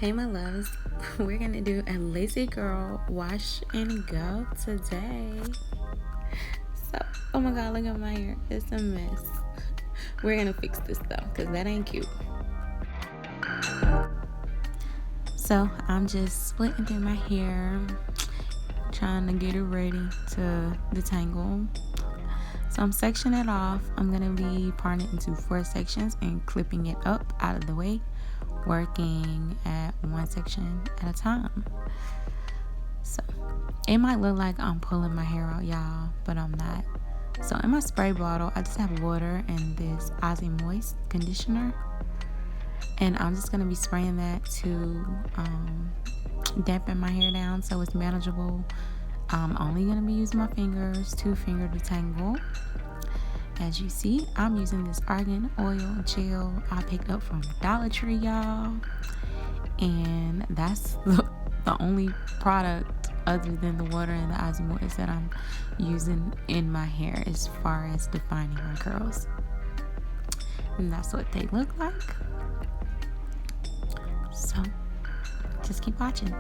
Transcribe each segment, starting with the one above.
Hey, my loves. We're gonna do a lazy girl wash and go today. So, oh my god, look at my hair. It's a mess. We're gonna fix this though, because that ain't cute. So, I'm just splitting through my hair, trying to get it ready to detangle. So, I'm sectioning it off. I'm gonna be parting it into 4 sections and clipping it up out of the way, working at one section at a time. So it might look like I'm pulling my hair out, y'all, but I'm not. So in my spray bottle, I just have water and this Aussie Moist conditioner, and I'm just gonna be spraying that to dampen my hair down so it's manageable. I'm only gonna be using my fingers, 2-finger detangle. As you see, I'm using this argan oil gel I picked up from Dollar Tree, y'all, and that's the only product other than the water and the Aussie Moist that I'm using in my hair as far as defining my curls. And that's what they look like. So just keep watching.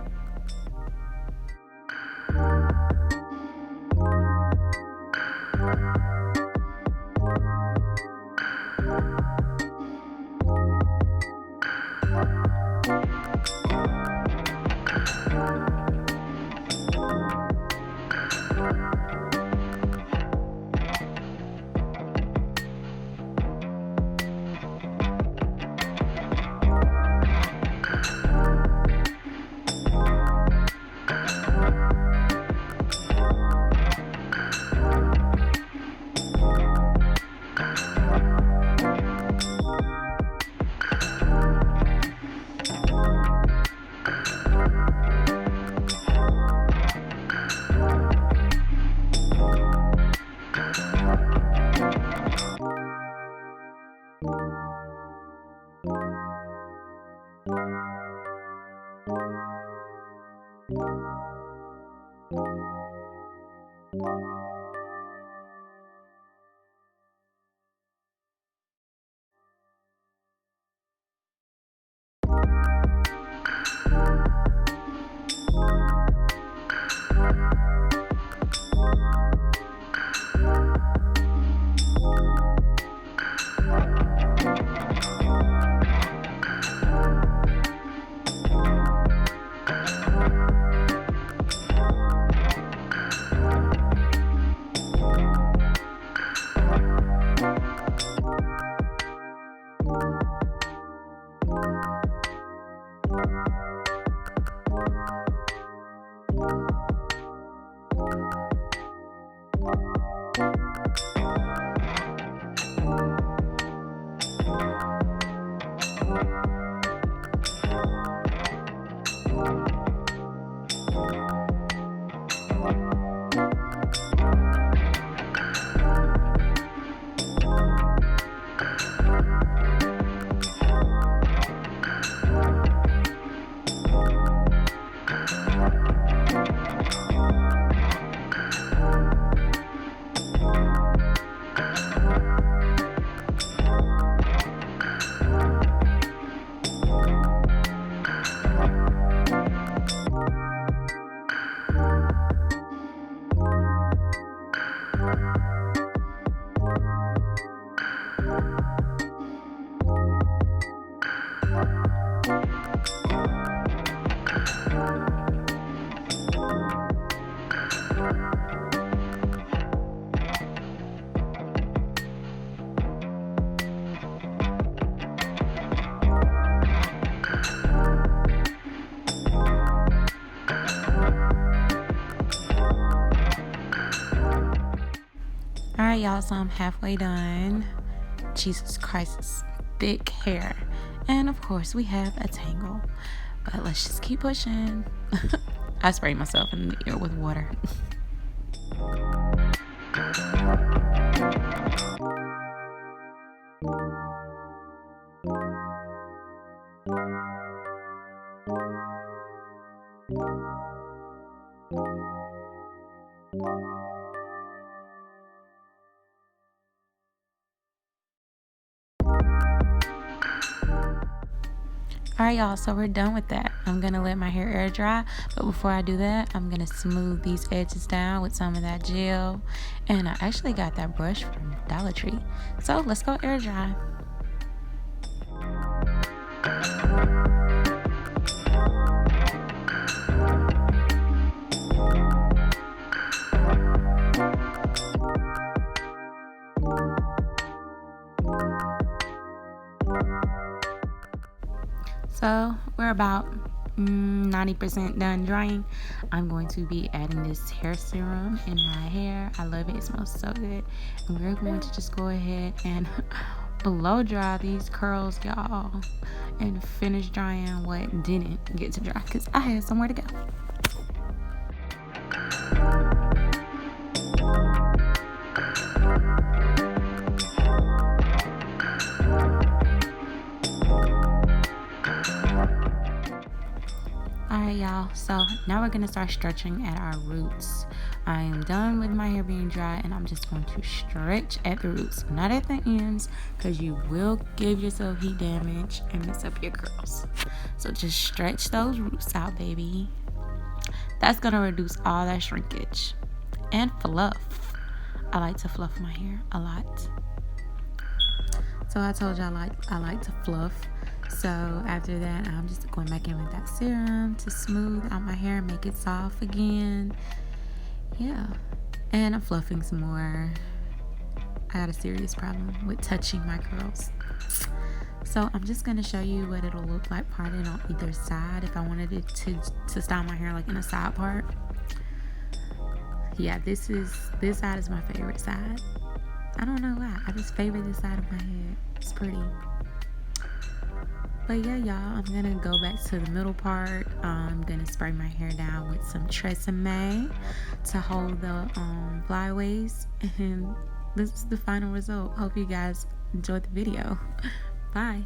Alright, y'all, so I'm halfway done. Jesus Christ, it's thick hair. And of course, we have a tangle. But let's just keep pushing. I sprayed myself in the ear with water. Alright y'all, so we're done with that. I'm gonna let my hair air dry, but before I do that, I'm gonna smooth these edges down with some of that gel. And I actually got that brush from Dollar Tree. So let's go air dry. So we're about 90% done drying. I'm going to be adding this hair serum in my hair. I love it. It smells so good. And we're going to just go ahead and blow dry these curls, y'all, and finish drying what didn't get to dry because I had somewhere to go. Alright y'all, so now we're going to start stretching at our roots. I am done with my hair being dry and I'm just going to stretch at the roots, not at the ends, because you will give yourself heat damage and mess up your curls. So just stretch those roots out, baby. That's going to reduce all that shrinkage. And fluff. I like to fluff my hair a lot. So I told you I like to fluff. So after that, I'm just going back in with that serum to smooth out my hair, make it soft again. Yeah. And I'm fluffing some more. I got a serious problem with touching my curls. So I'm just going to show you what it'll look like parted on either side if I wanted it to style my hair like in a side part. Yeah, this side is my favorite side. I don't know why. I just favor this side of my head. It's pretty. But yeah, y'all, I'm gonna go back to the middle part. I'm gonna spray my hair down with some Tresemme to hold the flyaways, and this is the final result. Hope you guys enjoyed the video. Bye.